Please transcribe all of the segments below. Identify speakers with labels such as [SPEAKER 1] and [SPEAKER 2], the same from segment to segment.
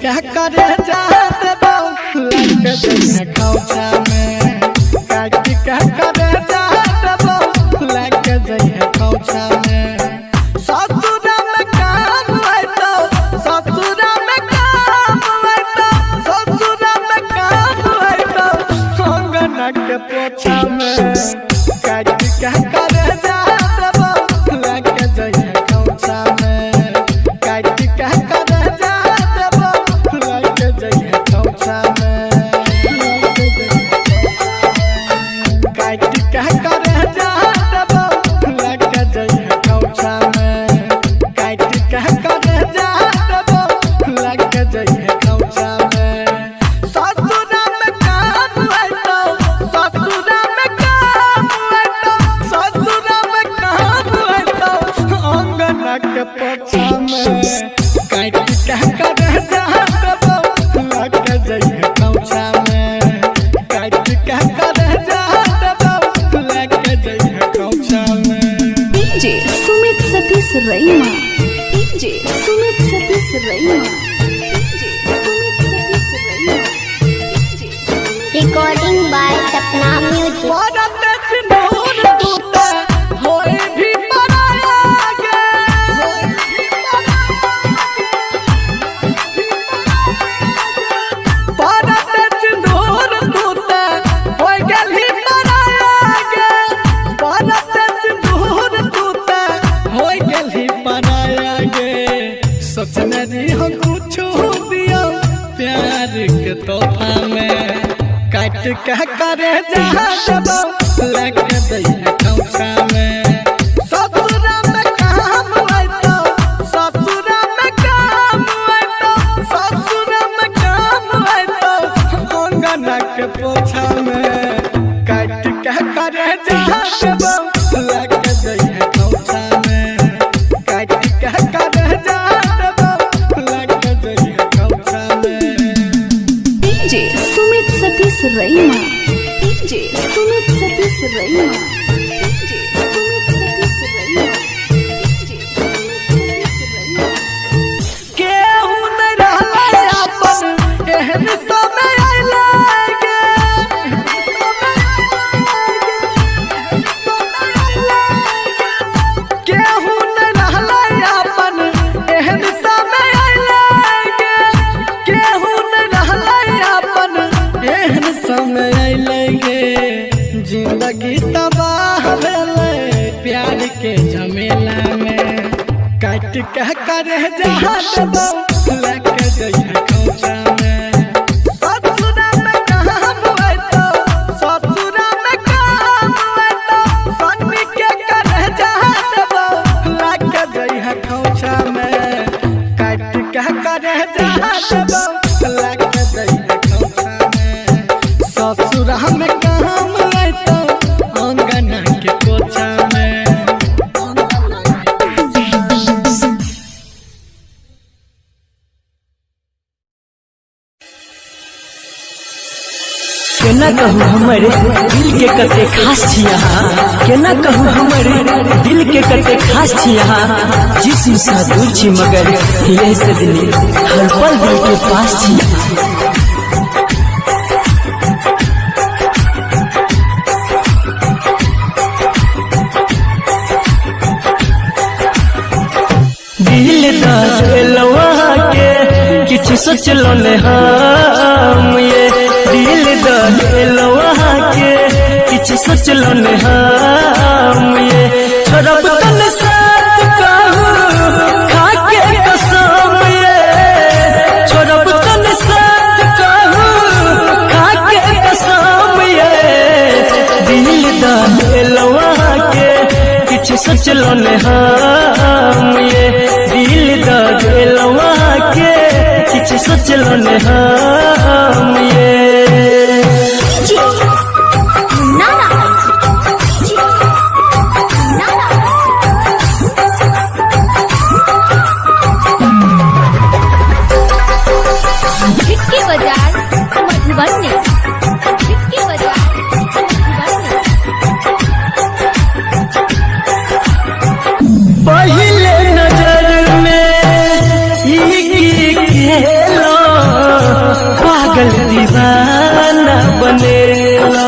[SPEAKER 1] क्या करे जाते लग जइहे खौचा में काट क्या करे जाते लग जइहे खौचा में ससुरा में काम है तो ससुरा में काम है तो ससुरा में काम है तो अंगना के पोछा में काट क्या करे जाते लग जइहे खौचा में काट क्या करे
[SPEAKER 2] Raima DJ Sumit Satish Raima DJ Sumit Satish Raima
[SPEAKER 3] recording by Sapna music
[SPEAKER 1] तोहफा में काट क्या करे जहाँ लग जइहे खौचा में ससुरा में काम है तो ससुरा में काम है तो ससुरा में काम है तो अंगना के पोछा में काट क्या करे जहाँ लग जइहे खौचा में काट क्या करे
[SPEAKER 2] Satish Raima DJ Sumit Satish Raima DJ Sumit Satish Raima DJ Sumit Satish रईमा
[SPEAKER 1] केहू न रहले अपन एहन समय आइलागे केहू न रहले अपन एहन समय आइलागे केहू न रहले अपन एहन समय लगे जिंदगी तबाह भेले प्यार के झमेला में काट क्या करे जहाँ लग जइहे खौचा में ससुरा में काम है तो ससुरा में काम है तो सन्नी के करे जहाँ लग जइहे खौचा में काट क्या करे जहाँ लग जइहे ससुरा में काम है तो अंगना के पोछा में
[SPEAKER 4] केना कहूँ हमारे दिल के कते खास छी यहाँ केना कहूँ हमारे दिल के कते खास छी यहाँ जिस्म सा दूर छी मगर यही से दिल हर पल दिल के पास छी दिल दलवा के किछ सोचलो ने हम ये दिल दलवा के किछ सोचलो ने हम ये छोड़ब तन साथ कहूँ खा के कसम ये छोड़ब तन साथ कहूँ खा के कसम ये सोचलो ने हम ये दिल द दिलवा के किछ सोचलो ने हम ये पहले नजर में खेलो पागल दीवाना बनेलो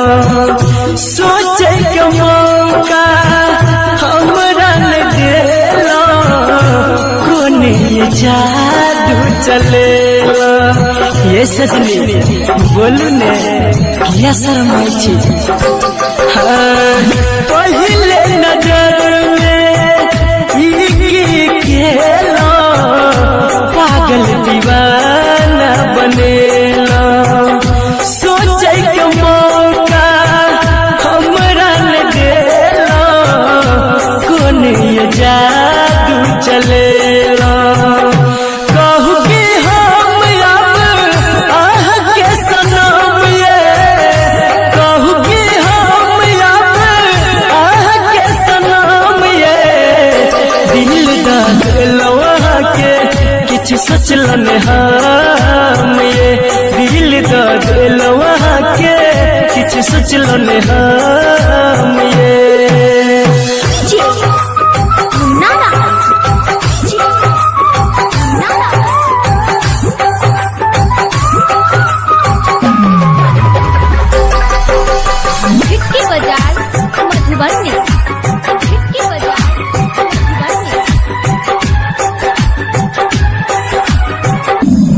[SPEAKER 4] सोचे के मौका हमरा न देलो कोने ये जादू चलेलो ये सजनी बोलू ने किया शर्माई छी पहले नजर खेलो पागल दीवाना बनेलो सोचे के मौका हमरा न देलो कोने ये जादू चलेलो कहू कि हम अब आह के सनम ये कहू कि हम अब आह के सनम ये दिल दा दिलवा के किछ सोचलो ने हम ये दिल दा दिलवा के किछ सोचलो ने हम ये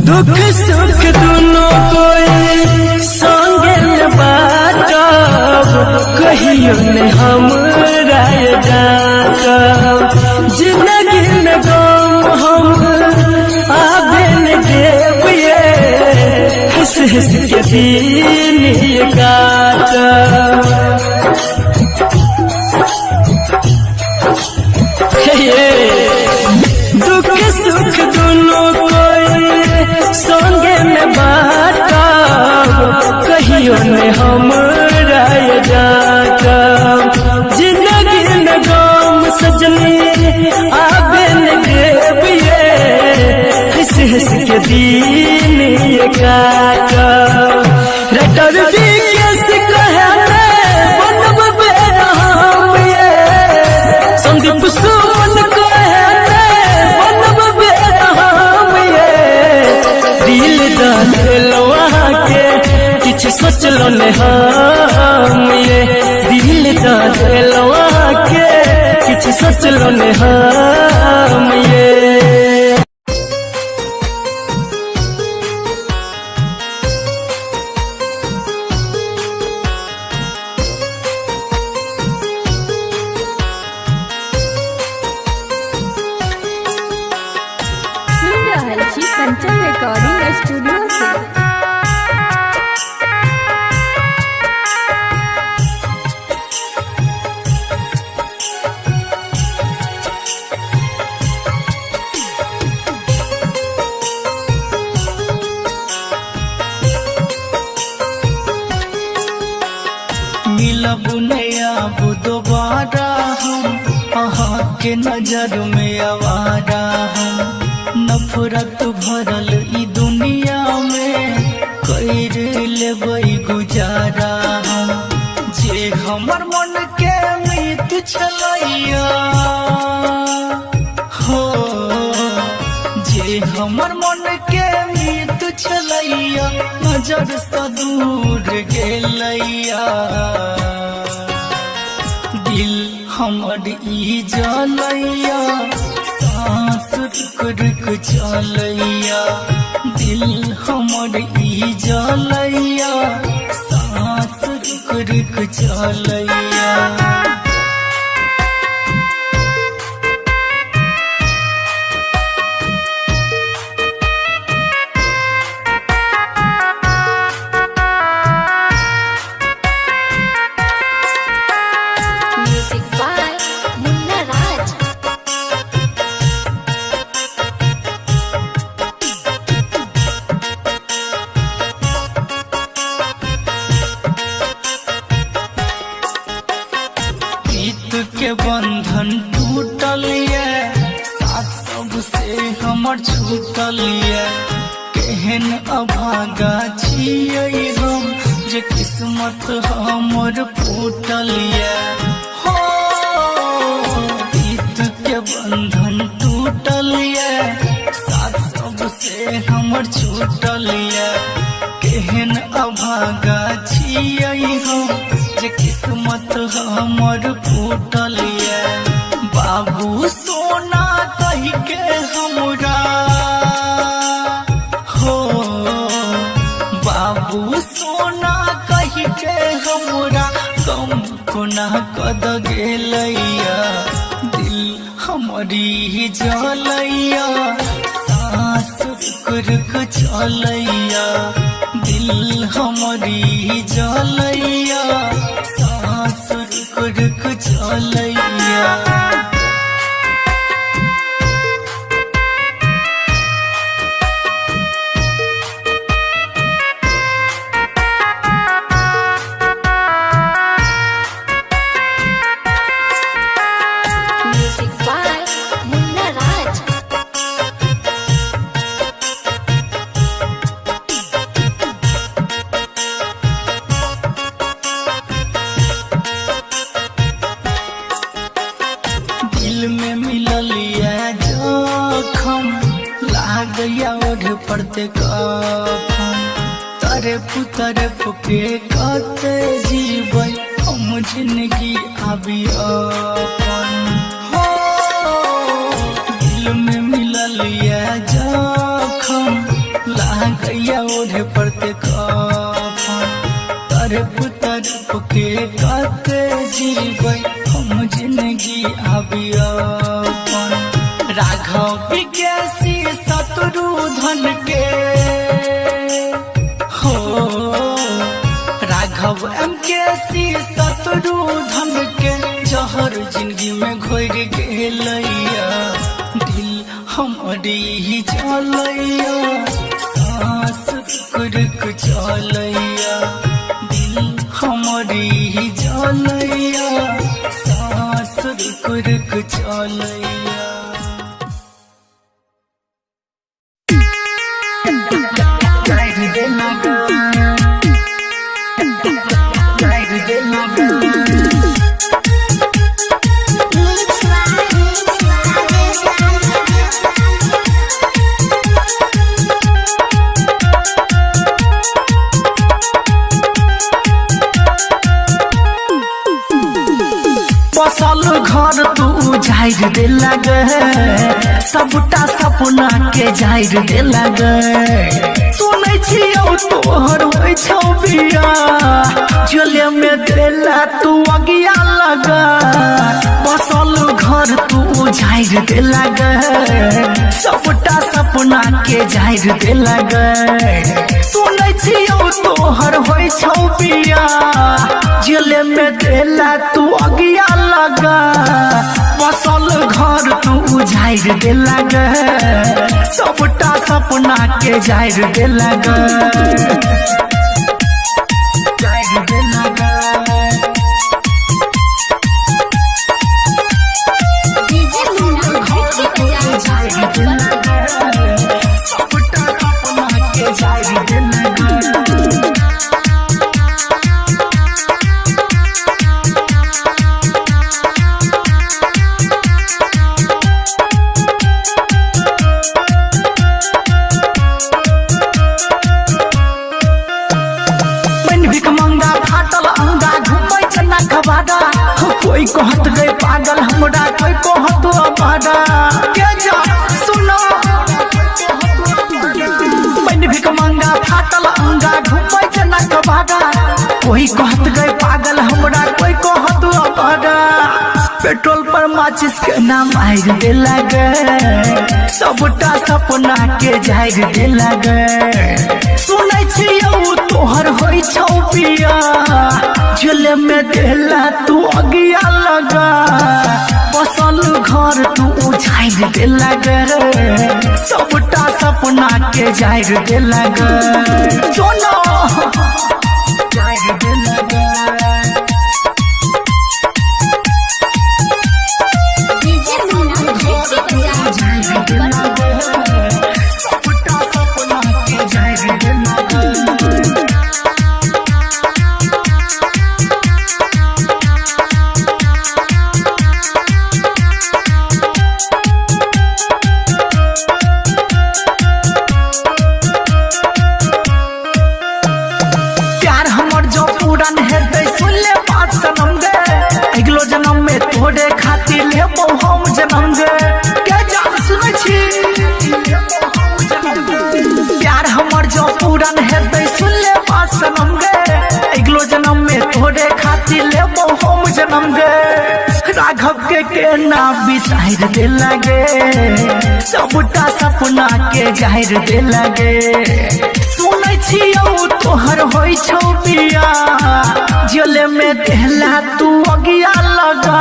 [SPEAKER 4] दुख सुख दोनों कोई संगे न बाटब कहियो ने हमरा जाटब जिंदगी में गम हम आबे न देब ये हंस हंस के दिन काटब दुख सुख दोनों संगे में बाटब कहियो ने हमरा जाटब जिंदगी में गम सजनी आबे न देब ये हंस हंस के दिन ये काटब रटर भी कैसे कहने बनब बेरहम ये संदीप सुमन कहने बनब बेरहम ये दिल दा दिलवा के किछ सोचलो ने हम ये दिल दा दिलवा के किछ सोचलो ने हम ये
[SPEAKER 2] कंचन रिकॉर्डिंग स्टूडियो से
[SPEAKER 1] मिलब नया दोबारा हम अहाँ के नजर में आवारा हम नफरत भरल ई दुनिया में कर लेबै गुजारा हम जे हमर मन के मीत छलैया हो जे हमर मन के मीत छलैया नजर से दूर गेलैया दिल हमर ई जलैया सांस रुक रुक चलैया दिल हमर ई जलैया सांस रुक रुक चलैया
[SPEAKER 2] म्यूजिक बाय मुन्ना राय।
[SPEAKER 1] छूटलिए केहन अभागा छियै हम जे किस्मत हमर फूटलिए हो प्रीत के बंधन टूटलिए साथ सबसे हमर छूटलिए केहन अभागा छियै हम जे किस्मत हमर फूटलिए बाबू सोना कही के हमरा हो बाबू सोना कही के हमरा गम कोना कद गेलैया दिल हमारी जलैया सांस रुक रुक चलैया दिल हमारी जलैया सांस रुक रुक चलैया
[SPEAKER 2] Music by Munna Raj.
[SPEAKER 1] दिल में मिललिया जखम लागया ओढ़ पड़ते कफन तरफ के कते जीवै हम जिंदगी आबी अपन हो दिल में मिललिया जखम लागया ओढ़ पड़ते कफन तरफ के कते जीवै हम जिंदगी आबी अपन राघव विज्ञासी शत्रुधन के हो राघव MKC शत्रुधन के जहर जिंदगी में घोर गेलैया दिल हमारी जलैया सांस रुक रुक चलैया दिल हमारी जलैया सांस रुक रुक चलैया बसल घर तू जाहिर दे लगे सबटा सपना के जाहिर दे लगे सुनै छियौ तोहर होइ छौ बिया जले में देला तू अगिया लगा बसल घर तू जाहिर दे लगे सबटा सपना के जाहिर दे लगे सुनै छियौ तोहर होइ छौ बिया जले में देला तू अगिया लगा बसल घर तू जाहिर दे लगे सबटा सपना के जाहिर दे लगे जाहिर दे लगे
[SPEAKER 2] DJ Munna Raj की
[SPEAKER 1] जाहिर दे लगे सबटा सपना के जाहिर दे लगे कोई कहत गए पागल हमरा कोई कहत अबाड़ा के जा सुनो मैंने भी कमंगा फाटल अंगा घुमै जना कबाड़ा कोई कहत गए पागल हमरा कोई कहत अबाड़ा पेट्रोल पर माचिस के नाम आइर दे लगे सबटा सपना के जाहिर दे लगे सुनै छियौ तोहर होइ छौ पिया जले में देला तू अगिया लगा बसल घर तू जाहिर दे लगे सबटा सपना के जाहिर दे लगे चलो जाहिर दे लगे
[SPEAKER 2] DJ Munna Raj की
[SPEAKER 5] तोरे खातिर लेबो हम जन्म गे के जान सुनै छी प्यार हमर जो पूरन हेतै सुन ले बात सनम गे अगलो जन्म में तोरे खातिर लेबो हम जन्म गे राघव के ना बिसार दे लगे सबटा सपना के जाहिर दे लगे सुनै छियौ तोहर होई छौ बिया जले में देहला तू अगिया लगा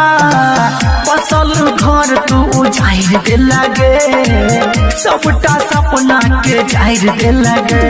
[SPEAKER 5] बसल घर तू उजाहिर दे लगे सबटा सपना के जाहिर दे लगे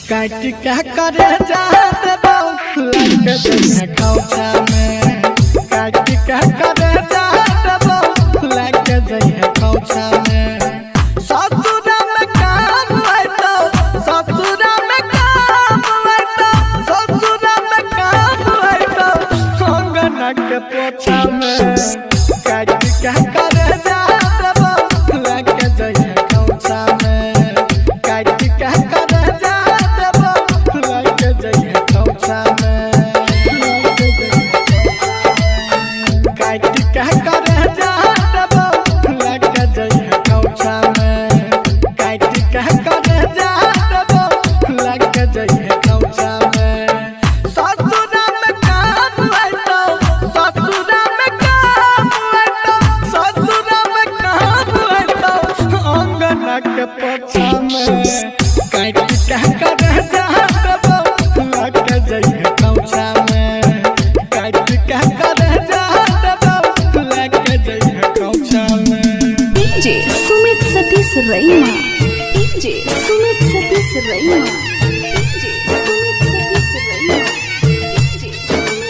[SPEAKER 1] काट क्या करे जात लग जइहे खौचा में काट के करे जा देबो लग जइहे खौचा में ससुर में काम आइतो ससुर में काम आइतो ससुर में काम आइतो अंगना के पोछा में काट के करे जा देबो लग जइहे खौचा में काट के करे जा देबो लग जइहे खौचा में काट के करे जा देबो लग जइहे खौचा में काट के करे जा देबो लग जइहे खौचा में ससुर में काम आइतो ससुर में काम आइतो ससुर में काम आइतो अंगना के पोछा में काट के करे जा देबो लग जइहे खौचा में काट के करे जा देबो लग जइहे खौचा में
[SPEAKER 2] डीजे सुमित सतीश रैना डीजे सुमित सतीश रैना डीजे सुमित सतीश रैना DJ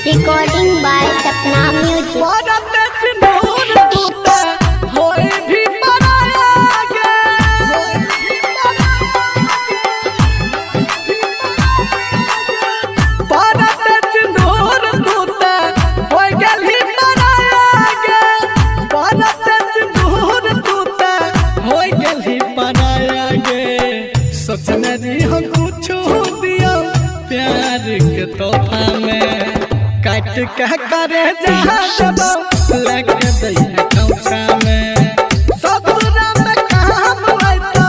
[SPEAKER 3] Recording by Sapna Music.
[SPEAKER 1] परत सिंदूर टूटे होई भी पराया गे परत सिंदूर टूटे होई गेली पराया गे परत सिंदूर टूटे होई गेली पराया गे सोचने दी हम कुछ दिया प्यार के तोहफा में काट के करे जा देबो लग जइहे खौचा में ससुर में काम आइतो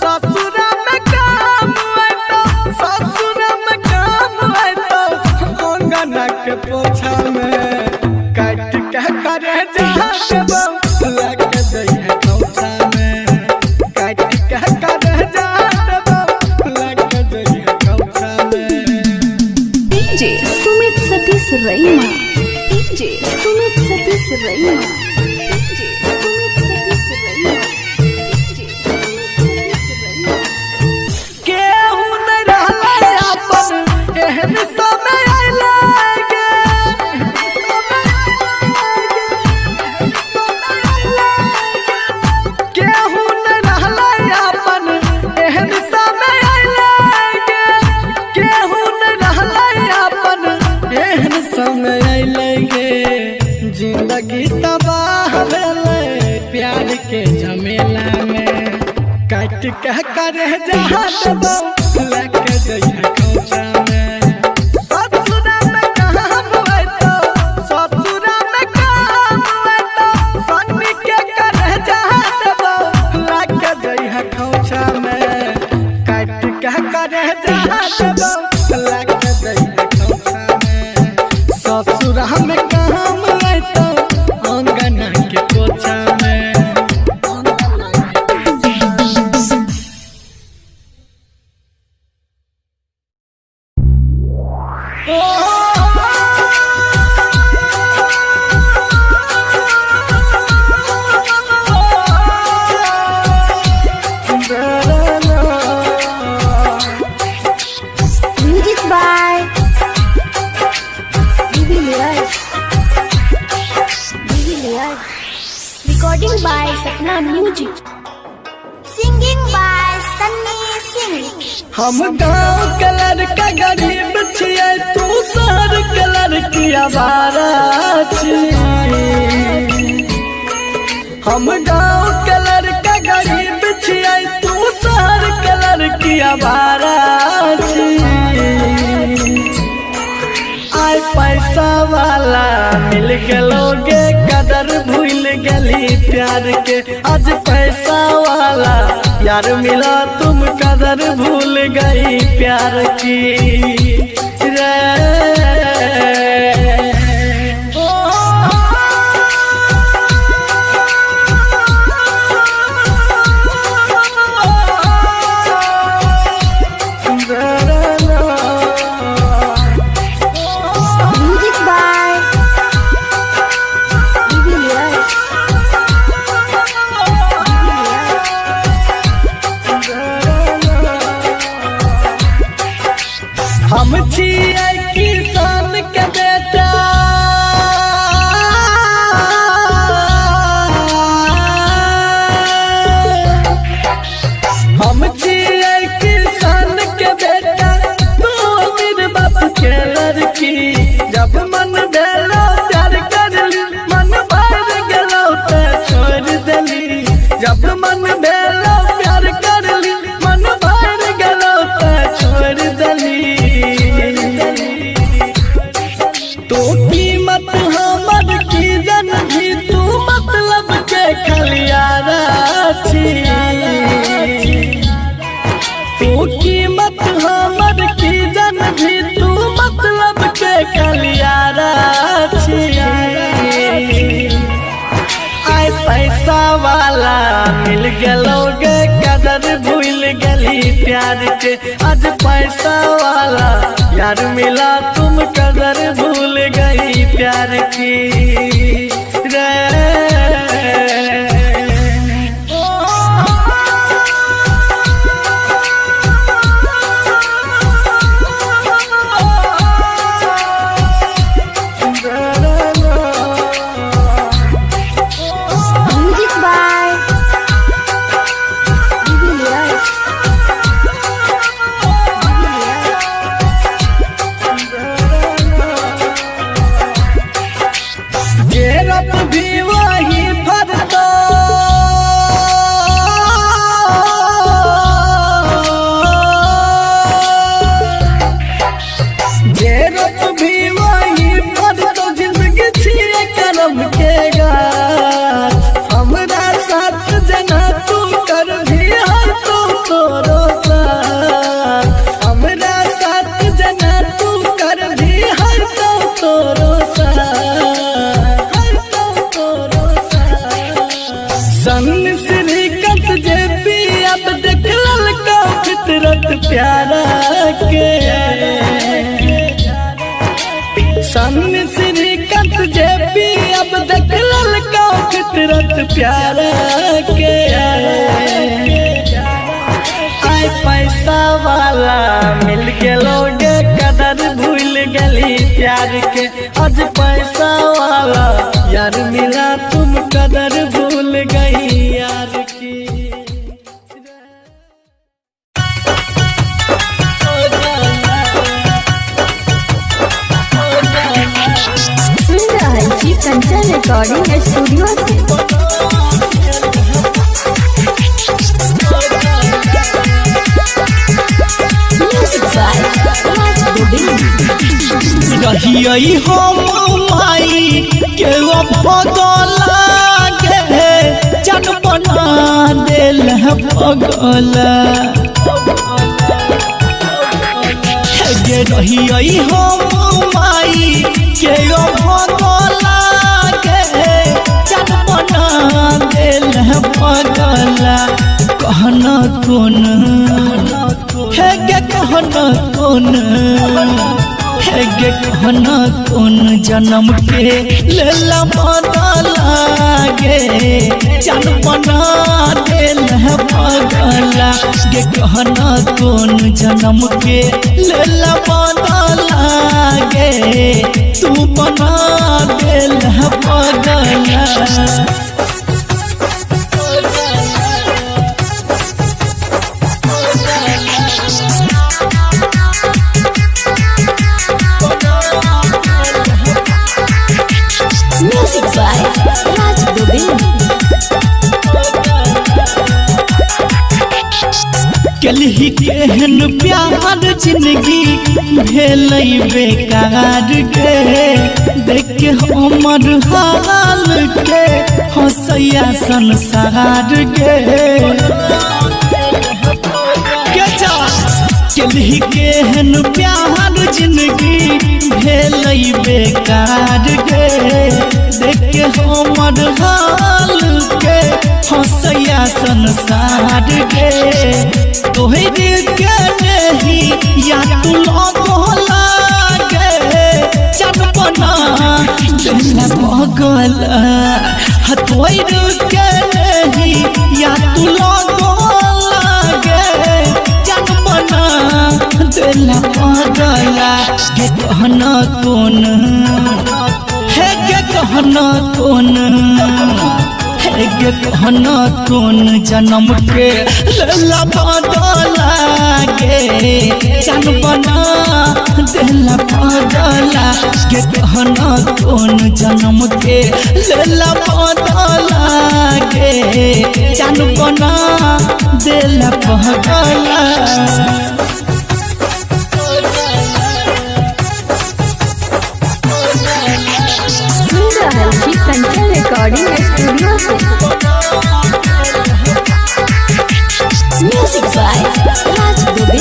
[SPEAKER 1] ससुर में काम आइतो ससुर में काम आइतो अंगना के पोछा में काट के करे जा देबो लग जइहे खौचा में काट के करे जा देबो लग जइहे खौचा में
[SPEAKER 2] डीजे सुमित सतीश रैना डीजे सुमित सतीश रैना डीजे सुमित सतीश रैना डीजे सुमित सतीश रैना
[SPEAKER 1] केहू नहीं रहले अपन एहन समय आइले गे केहू नहीं रहले अपन एहन समय आइले गे केहू नहीं रहले अपन एहन समय आइले गे जिंदगी तबाह भेले प्यार के झमेला में काट के करे जा देबो लग जइहे खौचा में ससुर में काम आइतो ससुर में काम आइतो सन्नी के करे जा देबो लग जइहे खौचा में काट के करे जा देबो लग जइहे खौचा में ससुर में काम आइतो अंगना के पोछा में
[SPEAKER 2] music by Devilliers
[SPEAKER 3] Recording by
[SPEAKER 2] Sapna music
[SPEAKER 3] Singing by Sunny Singh.
[SPEAKER 1] हम गाँव के लड़का गरीब छियै तू शहर के लड़की आवारा छियै हम गाँव के लड़का गरीब छियै तू शहर के लड़की आवारा छियै आय पैसा वाला मिल गेलोगे कदर भूल गली प्यार के आज पैसा वाला यार मिला तुम कदर भूल गई प्यार की रे
[SPEAKER 2] म्यूजिक बाय डिविलियर्स
[SPEAKER 1] हम छियै किसान के बेटा हम छियै किसान के बेटा तू अमीर बाप के लड़की जब मन भेलो प्यार करली मन भर गेलो त छोड़ देली जब मन भेलो प्यार करली मन भर गेलो त छोड़ देली तू कीमत हमर की जन भी तू मतलब के खलियारा छी तू कीमत हमर की जन भी तू मतलब के खलियारा छी आय पैसा वाला मिल गेलो गे कदर भूल गेली प्यार के आज पैसा वाला यार मिला तुम कदर भूल गई प्यार की रे
[SPEAKER 2] Music by Julius.
[SPEAKER 1] गेरप भी वही फरतो गेरप भी वही फरतो जिंदगी छिए करम के गाछ हमरा साथ जना तू कर भी हर तू तोरो साथ हमरा साथ जना तू कर भी हर तू तोरो सन श्रीकंठ जे पी अब देख ललका फितरत प्यारा के सन श्रीकंठ जे पी अब देख ललका फितरत प्यारा के आय पैसा वाला मिल गेलो गे कदर भूल गेली प्यार के आज पैसा वाला यार मिला तुम कदर भूल गई यार की
[SPEAKER 2] सुन रहा जी कंचन रिकॉर्डिंग स्टूडियो से Music by Raj Gobind.
[SPEAKER 5] रहियई हम माई के भगला गे जन बना दिल पगला गे रहियई हम माई के भगला गे जन बना दिल पगला कहना कौन है गे कहना कौन है गे कहना कौन जन्म के लेला बदला गे जन बना दिल पगला गे कहना कौन जन्म के लेला बदला गे तू बना दिल पगला
[SPEAKER 2] Music by Raj Gobind.
[SPEAKER 5] कलही केहन प्यार जिंदगी भेल बेकार गे देख के हमर हाल के हंसैया संसार गे कलही केहन प्यार जिंदगी भेल बेकार गे देख के हमर हाल के हंसैया संसार गे तोहरे के नहीं या तू लगला गे जन बना दिल पगला तोहरे के नहीं या तू लगला गे जन बना दिला पगला के कहना कौन है के कहना कौन है के कहना कौन जन्म के लला बदला गे जान बना दिला पगला के कहना कौन जन्म के लला बदला गे जान बना दिला पगला
[SPEAKER 2] कंचन रिकॉर्डिंग स्टूडियो से music by Raj Dubey.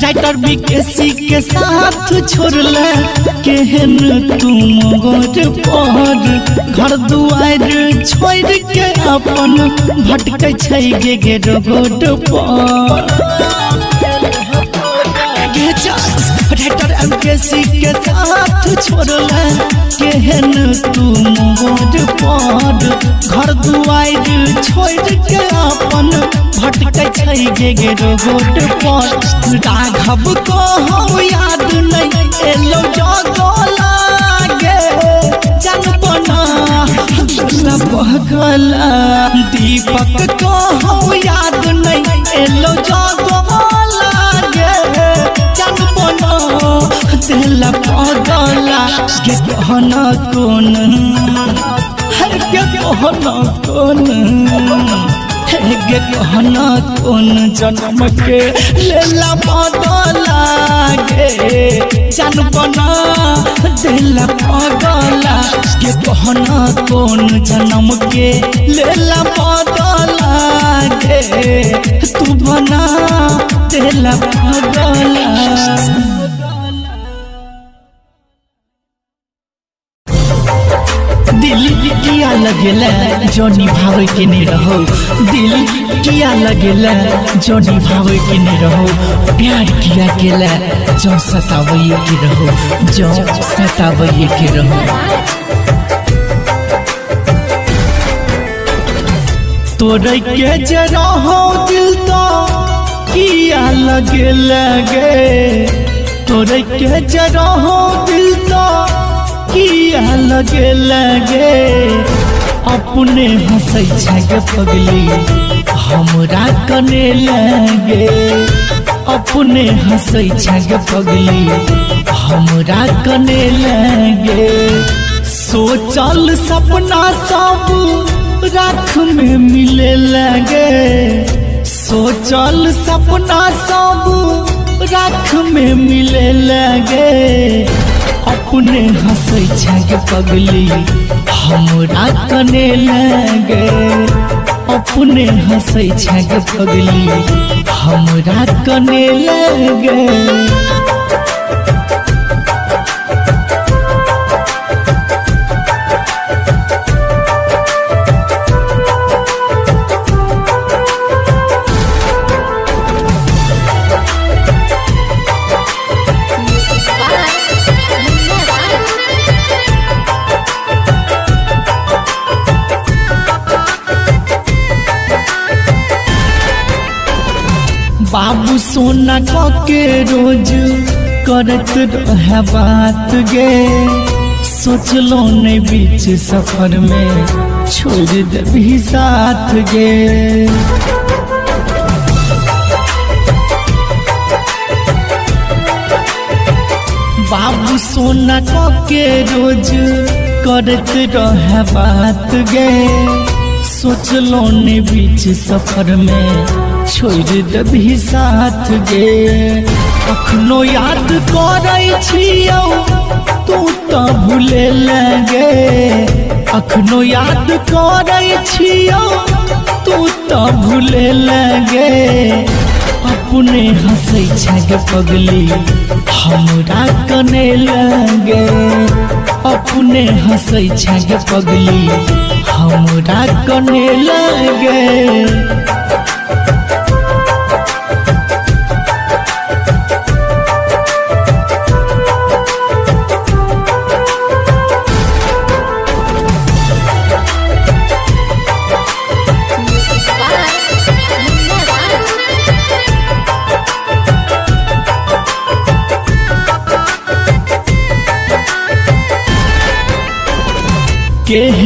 [SPEAKER 5] Writer BKC के साथ छोड़ले केहन तुम गोर पर घर दुआर छोड़ के अपन भटकै छै गे रोड पर राइटर एमकेसी के साथ छोड़ले केहन तुम गोर पर घर दुआर छोड़ के अपन भटकै छै गे रोड पर राघव को हम याद नहीं एलो जगला गे जनपना बहगला दीपक को हम याद नहीं एलो जगला गे जनपना दिल पगला के कहना कौन है के कहना कौन गे कहना कौन जन्म के लेला बदला गे जान बना दिला पगला के कहना कौन जन्म के लेला बदला गे तू बना दिला पगला। दिल किया लगेला जो निभावे के नहीं रहो दिल किया लगेला जो निभावे के नहीं रहो प्यार किया गेला जो सतावे के रहो जो सतावे के रहो तोरे के जरा हो दिल तो किया लगेला गे तोरे के जरा हो दिल तो किया लगे अपने हंसै छै पगली हमरा कने लगे अपने हंसै छै पगली हमरा कने लगे सोचल सपना सब राख में मिले लगे सोचल सपना सब राख में मिले लगे अपने हंसै छै पगली हमरा कने लगे अपने हंसै छै पगली हमरा कने लगे बाबू सोना के रोज करत रहे बात गे सोचलो नहीं बीच सफर में छोड़ देबी साथ गे बाबू सोना के रोज करत रहे बात गे सोचलो नहीं बीच सफर में छोड़ देबी साथ गे अखनो याद करै छियौ तू तो भूले लगे अखनो याद करै छियौ तू तो भूले लगे अपने हंसै छै पगली हमरा कने लगे अपने हंसै छै पगली हमरा कने लगे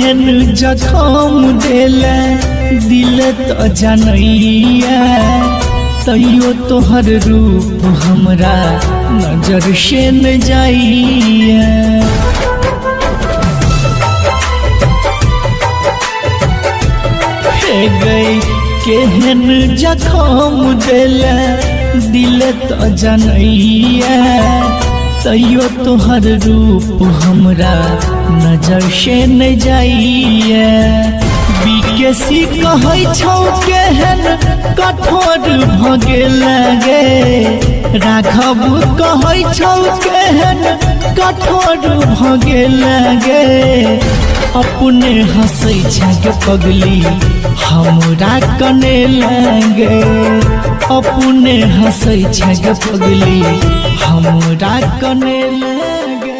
[SPEAKER 5] केहन जखम देले दिल तो जनैया तैयो तोहर रूप हमरा नजर से न जाइया हे गई केहन जखम देले दिल तो जनैया तैयो तोहर रूप हमरा नजर से न जाइया बीकेसी कहै छौ केहन कठोर भगे लगे राघव कहै छौ केहन कठोर भगे लगे अपने हंसै छै पगली हमरा कने लगे अपने हंसै छै पगली हमरा कने लगे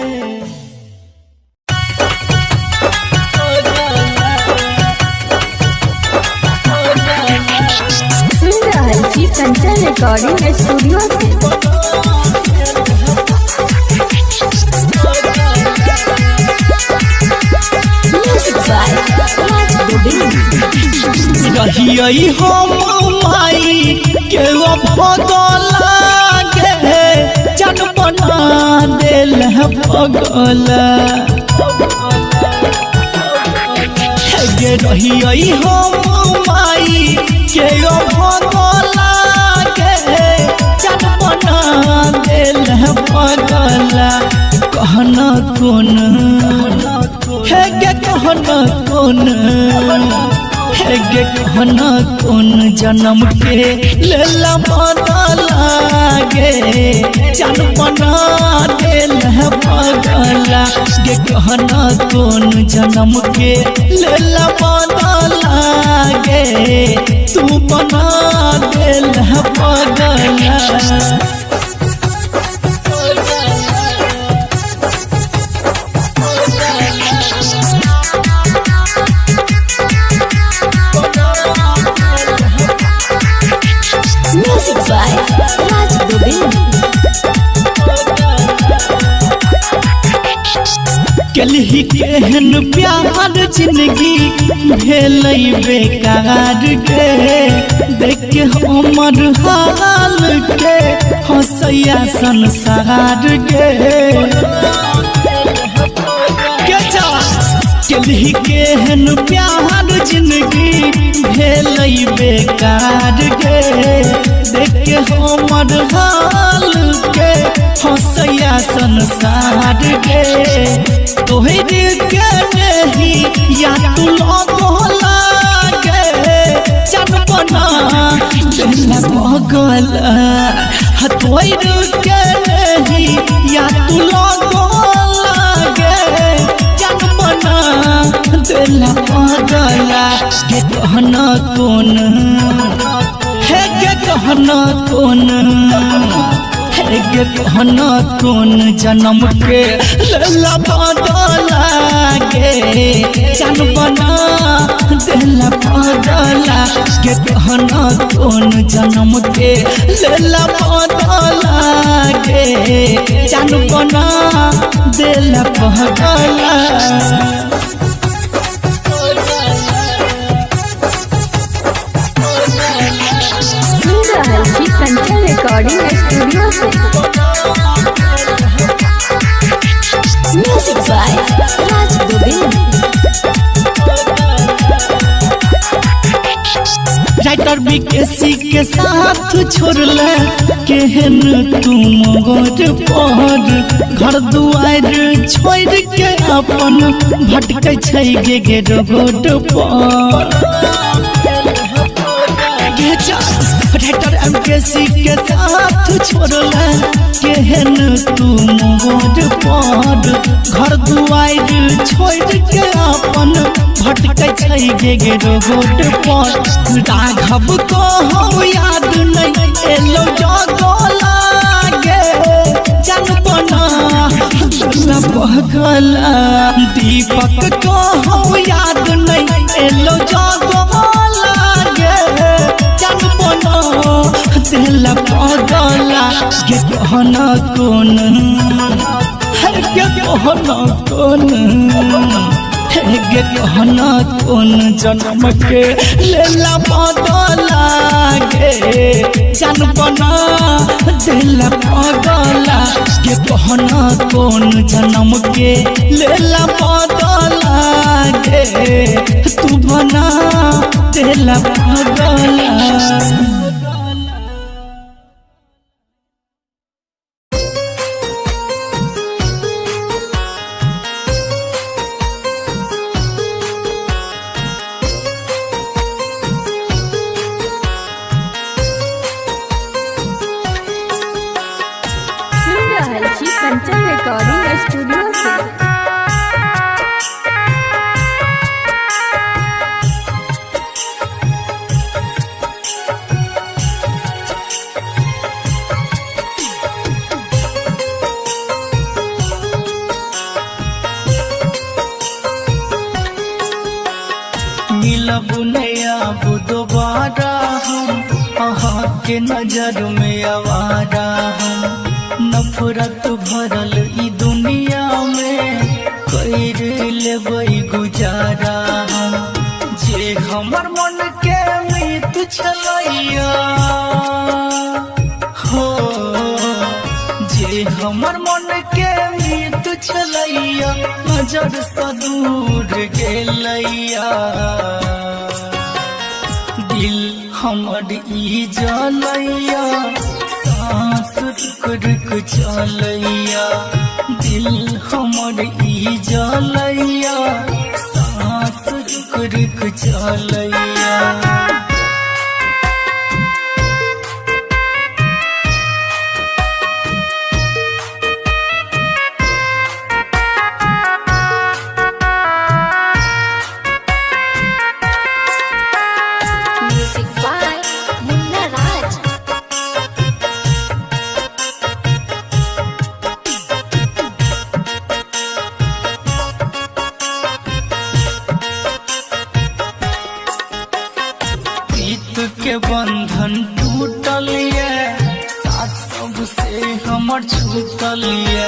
[SPEAKER 2] कंचन रिकॉर्डिंग स्टूडियो से
[SPEAKER 5] रहियै हम माई के भगला गे जन बना देल पगला गे रहियै हम माई के भगला गे जन बना देल पगला कहना कौन है गे कहना कौन है गे कहना कौन जन्म के लेला बदला गे जन बना देल पगला गे कहना कौन जन्म के लेला बदला गे तू बना देल पगला कलही केहन प्यार जिंदगी भेलै बेकार गे देख के हमर हाल के हंसैया संसार गे कलही केहन प्यार जिंदगी भेलै बेकार गे देख के हमर हाल के हंसैया संसार गे तोहर के नहीं या तू लगला गे जन बना देला पगला तोहर के नहीं या तू लगला गे जन बना देला पगला गे कहना कौन है गे कहना कौन गे कहना कौन जन्म के लेला बदला गे जन बना देला पगला गे कहना कौन जन्म के लेला बदला गे जन बना देला पगला
[SPEAKER 2] कंचन रिकॉर्डिंग स्टूडियो से music by Raj Govind
[SPEAKER 5] writer BKC के साथ छोड़ले केहन तुम गोर पर घर दुआर छोड़ के अपन भटकै छै गे रोड पर राइटर एमकेसी के साथ छोड़ला केहन तुम गोर पर घर दुआर छोड़ के अपन भटकै छै गे रोड पर राघव को हो याद नहीं एलो जगला गे जन बना पगला दीपक को हो याद नहीं एलो जगला गे जन बना देला पगला गे कहना कौन है गे कहना कौन गे कहना कौन जन्म के लेला बदला गे जान बना दिला पगला गे कहना कौन जन्म के लेला बदला गे तू बना दिला पगला।
[SPEAKER 2] कंचन रिकॉर्डिंग स्टूडियो से
[SPEAKER 5] मिलब नया दोबारा हम अहाँ के नजर में आवारा हम नफरत भरल ई दुनिया में कर लेबै गुजारा हम जे हमर मन के मीत छलैया हो जे हमर मन के मीत छलैया नजर सँ दूर गेलैया दिल हमर ई जलैया सांस रुक रुक चलैया दिल हमर ई जलैया सांस रुक रुक चलैया। के बंधन टूटल ये साथ सबसे हमर छूटल ये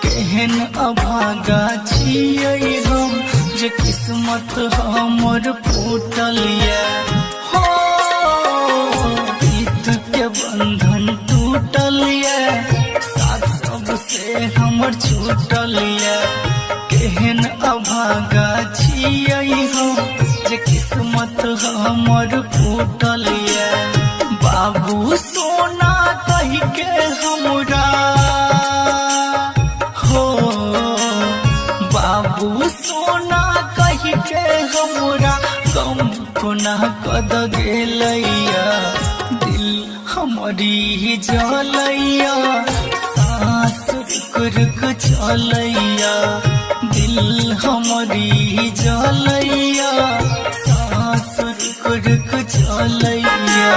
[SPEAKER 5] केहन अभागा छियै हम जे किस्मत हमर फूटल ये हो प्रीत के बंधन टूटल ये साथ सबसे हमर छूटल ये केहन अभागा छियै हम जे किस्मत हमर फूटल ये बाबू सोना कह के हमरा हो बाबू सोना कह के हमरा गम कोना कद गेलैया दिल हमारी जलैया सांस रुक रुक चलैया दिल हमारी जलैया सांस रुक रुक चलैया।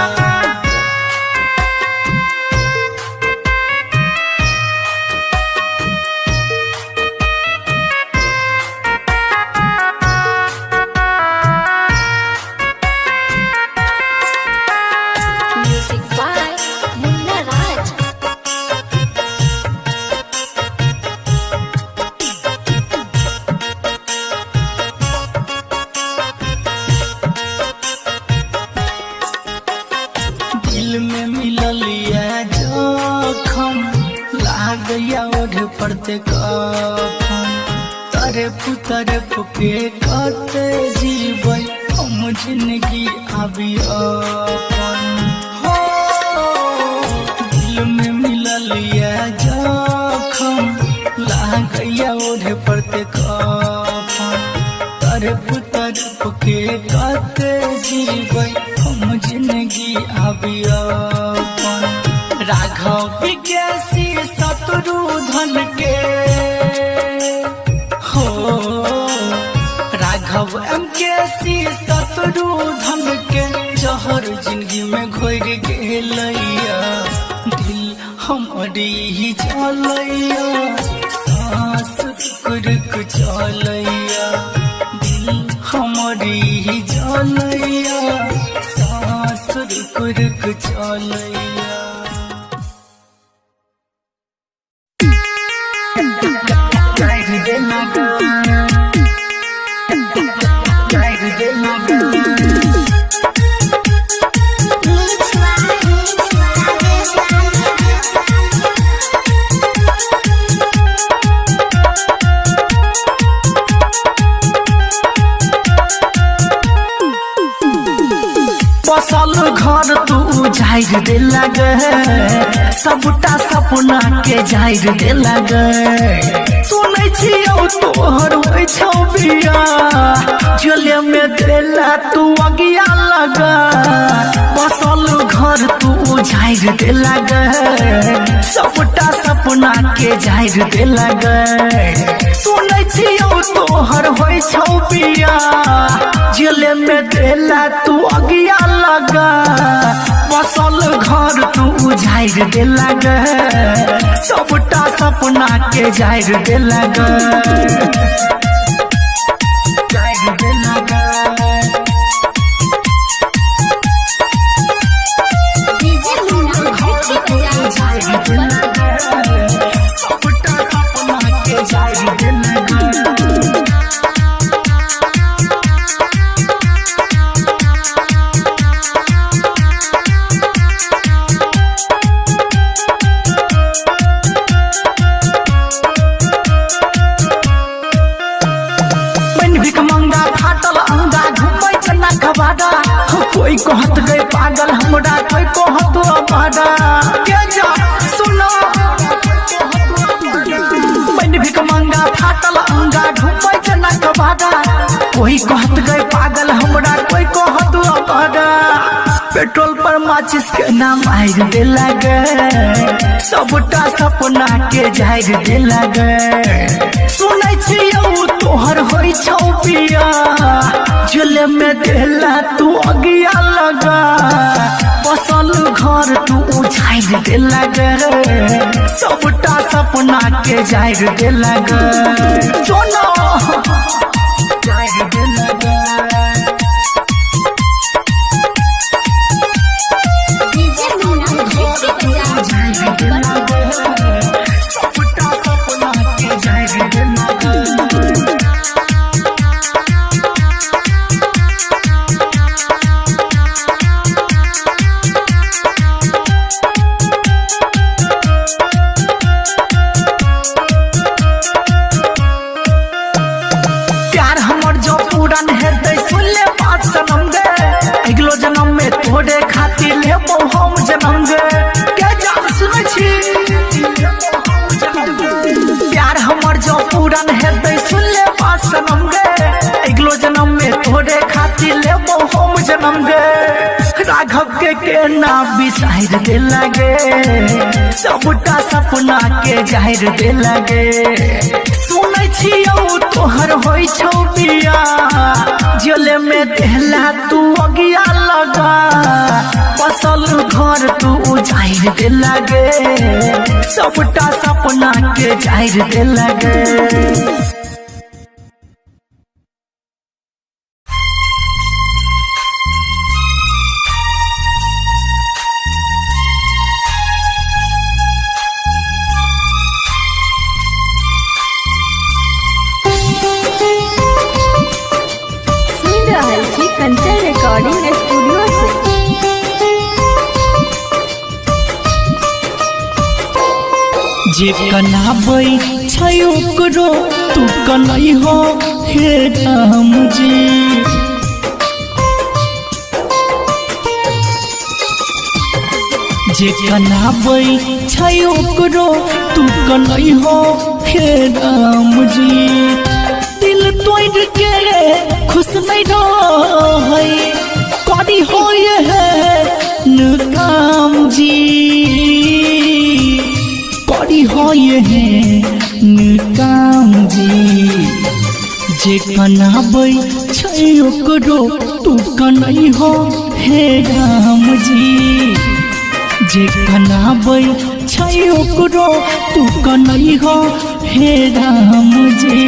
[SPEAKER 5] दिल में मिलल ये जखम लागया ओढ़ पड़ते कफन तरफ के कते जीबै हम जिंदगी आबी अपन हो दिल में मिलल ये जखम लागया ओढ़ पड़ते कफन तरफ के कते जीबै हम जिंदगी आबी अपन राघव विज्ञासी शत्रुधन के हो राघव MKC शत्रुधन के जहर जिंदगी में घोर गेलैया दिल हमारी जलैया सांस रुक रुक चलैया दिल हमारी जलैया सांस रुक रुक चलैया। झाड़ दे लगे सबटा सपना के झाड़ दे लगे सुनै छियौ तोहर होइ छौ बिया झोले में देला तू अगिया लगा बसल घर तू झाड़ दे लगे सबटा सपना के झाड़ दे लगे सुनै छियौ तोहर होइ छौ बिया झोले में देला तू अगिया लगा बसल घर तू झाड़ दे लगे सबटा सपना के झाड़ दे लगे झाड़ दे लगे
[SPEAKER 2] डीजे मुन्ना घाटी बजा
[SPEAKER 5] झाड़ दे लगे सबटा सपना के झाड़ दे लगे कोई कहत गए पागल हमरा कोई कहत अबाड़ा के जा सुनो बन भिक मंगा फाटल अंगा घुमै जना कबाड़ा कोई कहत गए पागल हमरा कोई कहत अबाड़ा पेट्रोल पर माचिस के नाम आइर दे लगे सबटा सपना के झाड़ दे लगे सुनै छियौ तोहर होइ छौ पिया झोले में देला तू अगिया लगा बसल घर तू झाड़ दे लगे सबटा सपना के झाड़ दे लगे जोनो झाड़ दे लगे
[SPEAKER 2] डीजे मुन्ना घाटी बजा
[SPEAKER 5] झाड़ दे लगे सबटा सपना के झाड़ दे लगे अगलो जन्म में तोरे खातिर लेबो हम जन्म गे के जान सुनै छी प्यार हमर जो पूरन हेतै सुन ले बात सनम गे अगलो जन्म में तोरे खातिर लेबो हम जन्म गे राघव के ना बिसाइर दे लगे सबटा सपना के जाहिर दे लगे सुनै छियौ तोहर होइ छौ बिया झोले में देला तू अगिया लगा बसल घर तू झाड़ दे लगे सबटा सपना के झाड़ दे लगे
[SPEAKER 2] कंचन रिकॉर्डिंग स्टूडियो से
[SPEAKER 5] जे कनाबै छै ओकरो तू कनै हो हे राम जी जे कनाबै छै ओकरो तू कनै हो हे राम जी दिल तोड़ के खुश नहीं रहै करी हो ये काम जी करी हो ये काम जी जे कनाबै छै ओकरो तू कनै हो हे राम जी जे कनाबै छै ओकरो तू कनै हो हे राम जी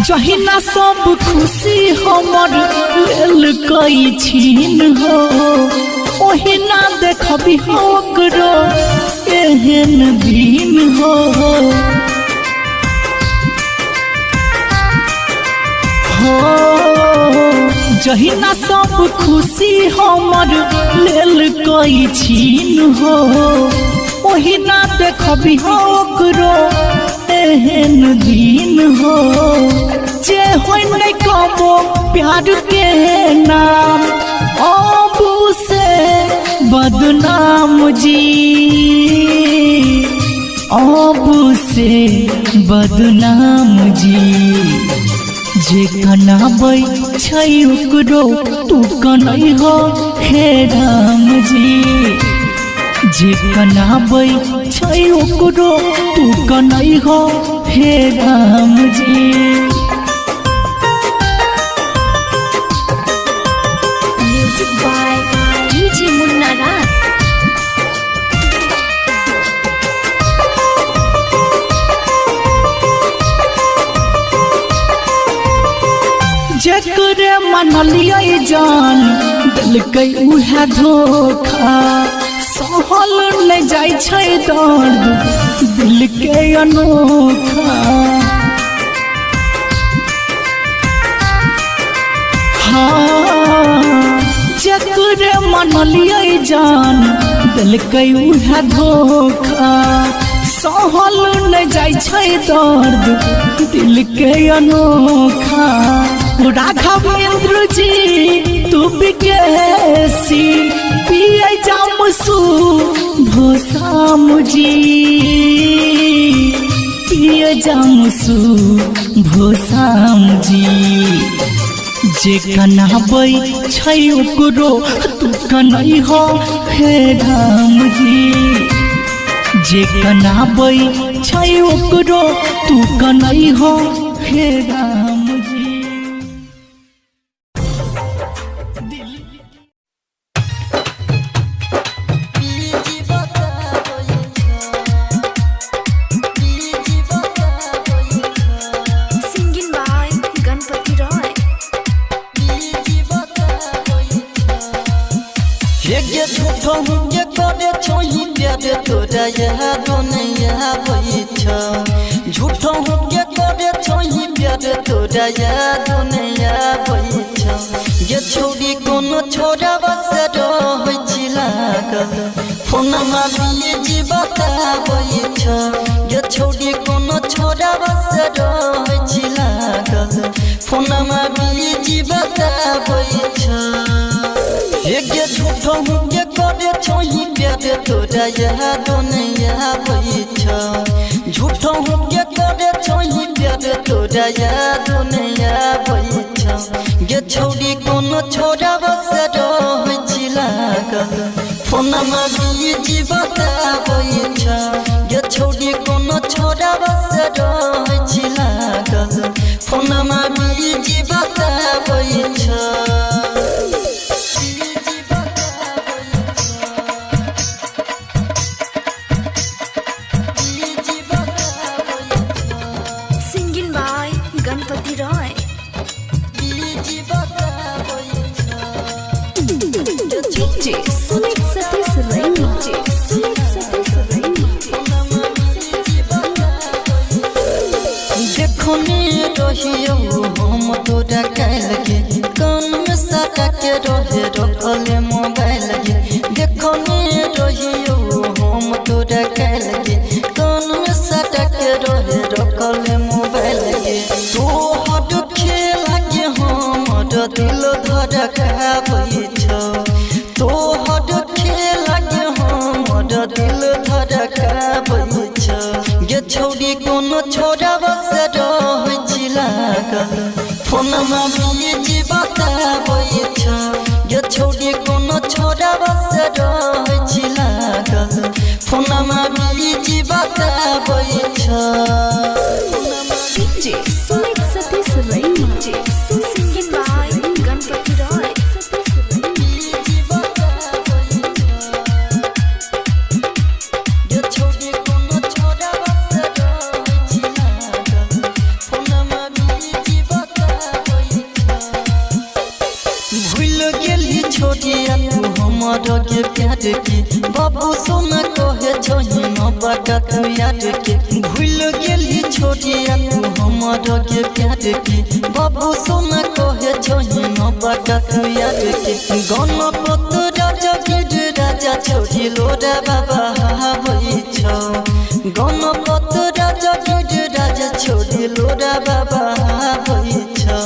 [SPEAKER 5] जहिना सब खुशी हमर लेल कई छीन हो ओहिना देखबी ओकरो एहन दिन हो जहिना सब खुशी हमर लेल कोई छीन हो ओहिना देखबी ओकरो एहन दिन हो जे होय नहीं कबो प्यार के नाम अबू से बदनाम जी अबू से बदनाम जी जे कनाबै छै ओकरो तू कनै हो हे राम जी जे कनाबै छै ओकरो तू कनै हो हे Ram ji
[SPEAKER 2] music by DJ मुन्ना राज।
[SPEAKER 5] जकरे मनलियै जान दिलकै उहे धोखा सहल नहीं जाय छै दर्द दिल के अनोखा हाँ जकरे मनलियै जान दिलकै उहे धोखा सहल नहीं जाय छै दर्द दिल के अनोखा राघवेंद्र जी तू बिकेसी पिए जामसू भोसाम जी पिए जामसू भोसाम जी जे कनाबै छै ओकरो तू कनै हो हे राम जी जे कनाबै छै ओकरो तू कनै हो हे राम जी
[SPEAKER 2] सिंगिंग बाय गणपति रॉय।
[SPEAKER 1] ये झूठो ये करे छोई प्यार तोरा याद नहीं आबै छ झूठो ये करे छोई प्यार तोरा याद नहीं आबै छ ये छोरी कोनो छोरा बस रहै छी लागल फोन मारिए जी बताबै छ ये छोरी कोनो छोरा बस रहै छी लागल फोन मारिए जी बताबै छ ये झूठो ये करे छोई प्यार तोरा याद नहीं आबै छ झूठो ये करे छोई प्यार तोरा याद नहीं आबै छ ये छोरी कोनो छोरा बस रहै छी लागल फोन मारिए जी बताबै छ ये छोरी कोनो छोरा बस रहै छी लागल फोन मारिए जी बताबै छ
[SPEAKER 2] singing by Ganpati Roy. DJ Sumit Satish Raina. Sumit Satish रैना।
[SPEAKER 1] देखो ने रहियो हम तोरा काल के कान में सटा के रहे रखले मोबाइल के देखो ने रहियो हम तोरा काल के कान में सटा के रहे रखले मोबाइल के तो हट खेला के हमर दिल धड़काबै छ तो हट खेला के हमर दिल धड़काबै छ ये छोरी कोनो छोरा बस रहै छी लागल फोन मारिए जी बताबै छ ये छोरी कोनो छोरा बस रहै छी लागल फोन मारिए जी बताबै छ
[SPEAKER 2] DJ Sumit Satish Raina. Singing by Ganpati Roy.
[SPEAKER 1] ये छोरी कोनो छोरा बस रहै छी लागल फोन मारिए जी बताबै छ भूल गेली छोटिया तू हमर के प्यार के बाबू सोना कहे छोही न बटा तू याद के भूल गेली छोटिया तू हमर के प्यार के बाबू सोना कहे छोही न सबका तू याद के गणपत राजा गिर राजा छोड़ी लोरा बाबा हावई छौ गणपत राजा गिर राजा छोड़ी लोरा बाबा हावई छौ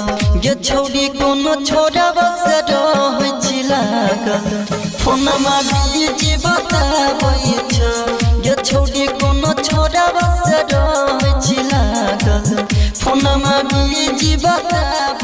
[SPEAKER 1] ये छोड़ी कोनो छोरा बस रह लागल फोनमा बीजी बताबै छौ ये छोड़ी कोनो छोरा बस रह लागल फोनमा बीजी बताबै